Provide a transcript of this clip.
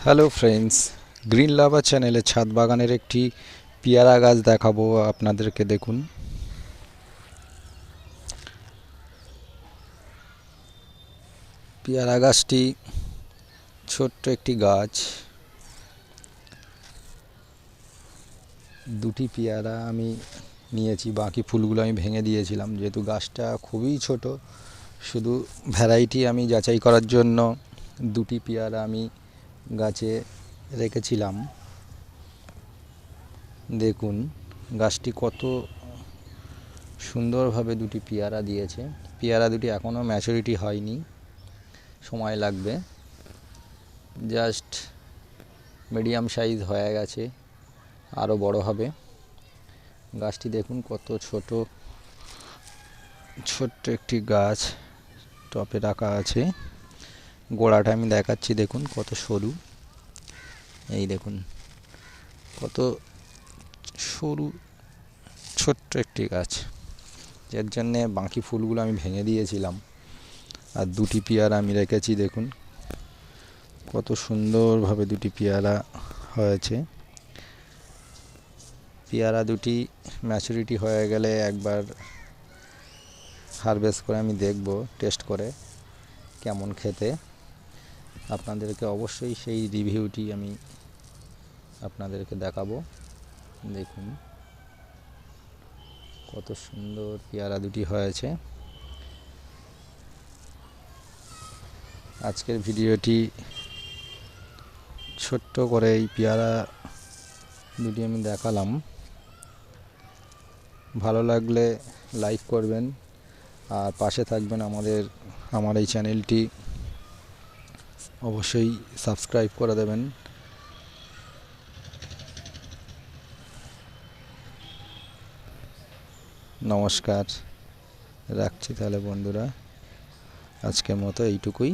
Hello friends, green লাভার চ্যানেলে ছাদ বাগানের একটি পেয়ারা গাছ দেখাবো আপনাদেরকে। দেখুন, পেয়ারা গাছটি ছোট্ট একটি গাছ। দুটি পেয়ারা আমি নিয়েছি, বাকি ফুলগুলো আমি ভেঙে দিয়েছিলাম যেহেতু গাছটা খুবই ছোট। শুধু ভ্যারাইটি আমি যাচাই করার জন্য দুটি পেয়ারা আমি গাছে রেখেছিলাম। দেখুন গাছটি কত সুন্দরভাবে দুটি পেয়ারা দিয়েছে। পেয়ারা দুটি এখনও ম্যাচুরিটি হয়নি, সময় লাগবে। জাস্ট মিডিয়াম সাইজ হয়ে গেছে, আরও বড় হবে। গাছটি দেখুন কত ছোট্ট একটি গাছ টপে রাখা আছে। গোড়াটা আমি দেখাচ্ছি, দেখুন কত সরু। এই দেখুন কত সরু ছোট্ট একটি গাছ, যার জন্যে বাকি ফুলগুলো আমি ভেঙে দিয়েছিলাম। আর দুটি পেয়ারা আমি রেখেছি, দেখুন কত সুন্দরভাবে দুটি পেয়ারা হয়েছে। পেয়ারা দুটি ম্যাচুরিটি হয়ে গেলে একবার হারভেস্ট করে আমি দেখব, টেস্ট করে কেমন খেতে। আপনাদেরকে অবশ্যই সেই রিভিউটি আমি আপনাদেরকে দেখাবো। দেখুন কত সুন্দর পেয়ারা দুটি হয়েছে। আজকের ভিডিওটি ছোট্ট করে এই পেয়ারা দুটি আমি দেখালাম। ভালো লাগলে লাইক করবেন আর পাশে থাকবেন। আমার এই চ্যানেলটি অবশ্যই সাবস্ক্রাইব করে দেবেন। নমস্কার, রাখছি তাহলে বন্ধুরা, আজকের মতো এইটুকুই।